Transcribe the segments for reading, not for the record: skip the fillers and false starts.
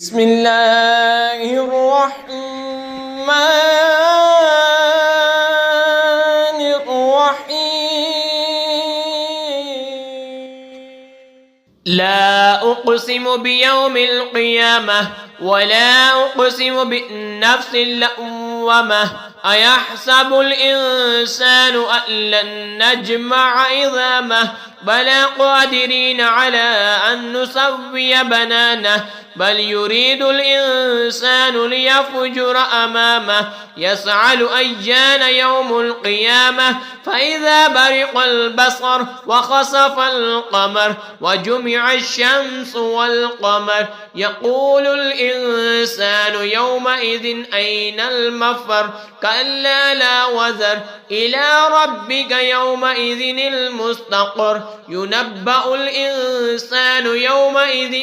بسم اللہ الرحمن الرحیم لا اقسم بیوم القیامہ ولا اقسم بالنفس اللوامہ ایحسب الانسان ان لن نجمع عظامہ بلى قادرين على أن نسوي بنانه بل يريد الإنسان ليفجر أمامه يسعى أيان يوم القيامة فإذا برق البصر وخسف القمر وجمع الشمس والقمر يقول الإنسان يومئذ أين المفر كلا لا وزر إلى ربك يومئذ المستقر ينبأ الإنسان يومئذ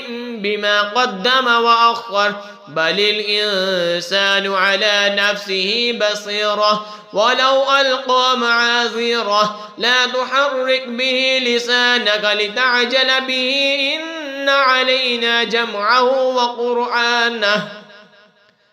بما قدم وأخر بل الإنسان على نفسه بصيرة ولو ألقى معاذيره لا تحرك به لسانك لتعجل به إن علينا جمعه وقرآنه۔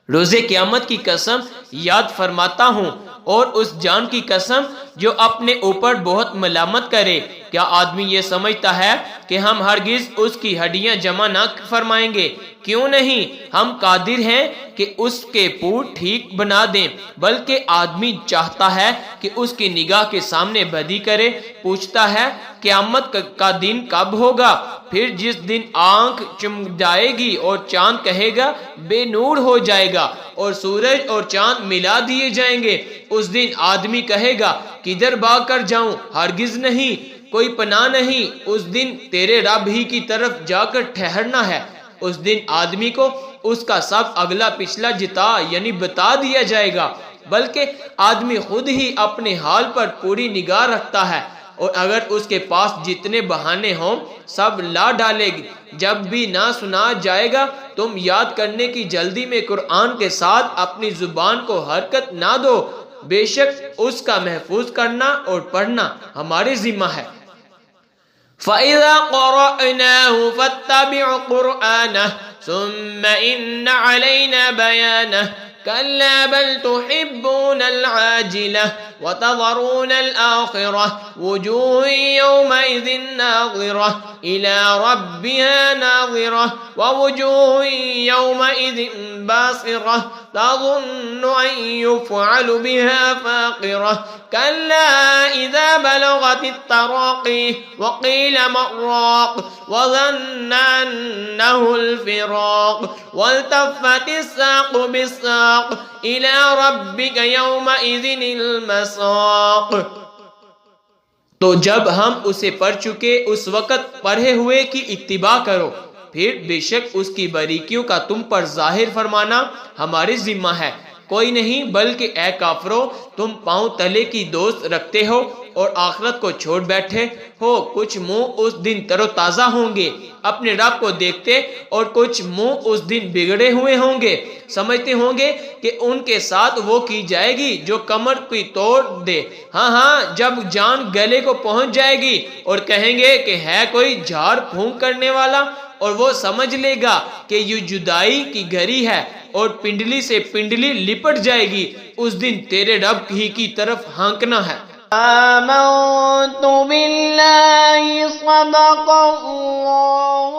روز قیامت کی قسم یاد فرماتا ہوں اور اس جان کی قسم جو اپنے اوپر بہت ملامت کرے۔ کیا آدمی یہ سمجھتا ہے کہ ہم ہرگز اس کی ہڈیاں جمع نہ فرمائیں گے؟ کیوں نہیں، ہم قادر ہیں کہ اس کے پور ٹھیک بنا دیں، بلکہ آدمی چاہتا ہے کہ اس کی نگاہ کے سامنے بدی کرے۔ پوچھتا ہے قیامت کا دن کب ہوگا؟ پھر جس دن آنکھ چمک جائے گی اور چاند کہے گا بے نور ہو جائے گا اور سورج اور چاند ملا دیے جائیں گے، اس دن آدمی کہے گا کدھر بھاگ کر جاؤں؟ ہرگز نہیں، کوئی پناہ نہیں، اس دن تیرے رب ہی کی طرف جا کر ٹھہرنا ہے۔ اس دن آدمی کو اس کا سب اگلا پچھلا یعنی بتا دیا جائے گا، بلکہ آدمی خود ہی اپنے حال پر پوری نگاہ رکھتا ہے، اور اگر اس کے پاس جتنے بہانے ہوں سب لا ڈالے گی۔ جب بھی نہ سنا جائے گا تم یاد کرنے کی جلدی میں قرآن کے ساتھ اپنی زبان کو حرکت نہ دو، بے شک اس کا محفوظ کرنا اور پڑھنا ہمارے ذمہ ہے۔ فَإِذَا قَرَأْنَاهُ فَاتَّبِعْ قُرْآنَهُ ثُمَّ إِنَّ عَلَيْنَا بَيَانَهُ كَلَّا بَلْ تُحِبُّونَ الْعَاجِلَةَ وَتَذَرُونَ الْآخِرَةَ وُجُوهٌ يَوْمَئِذٍ نَاظِرَةٌ إِلَى رَبِّهَا نَاظِرَةٌ وَوُجُوهٌ يَوْمَئِذٍ بَاسِرَةٌ تَظُنُّ أَن يُفْعَلَ بِهَا فَاقِرَةٌ كَلَّا إِذَا بَلَغَتِ التَّرَاقِيَ وَقِيلَ مَنْ رَاقٍ وَظَنَّ أَنَّهُ الْفِرَاقُ وَالْتَفَّتِ السَّاقُ بِالسَّاقِ إِلَى رَبِّكَ يَوْمَئِذٍ الْمَسَاقُ۔ تو جب ہم اسے پڑھ چکے اس وقت پڑھے ہوئے کی اتباع کرو، پھر بے شک اس کی باریکیوں کا تم پر ظاہر فرمانا ہمارے ذمہ ہے۔ کوئی نہیں بلکہ اے کافرو، تم پاؤں تلے کی دوست رکھتے ہو اور آخرت کو چھوڑ بیٹھے ہو۔ کچھ منہ اس دن تر و تازہ ہوں گے اپنے رب کو دیکھتے، اور کچھ منہ اس دن بگڑے ہوئے ہوں گے، سمجھتے ہوں گے کہ ان کے ساتھ وہ کی جائے گی جو کمر کی توڑ دے۔ ہاں جب جان گلے کو پہنچ جائے گی اور کہیں گے کہ ہے کوئی جھاڑ پھونک کرنے والا، اور وہ سمجھ لے گا کہ یہ جدائی کی گھڑی ہے اور پنڈلی سے پنڈلی لپٹ جائے گی، اس دن تیرے رب ہی کی طرف ہانکنا ہے۔ آمنت باللہ صدق اللہ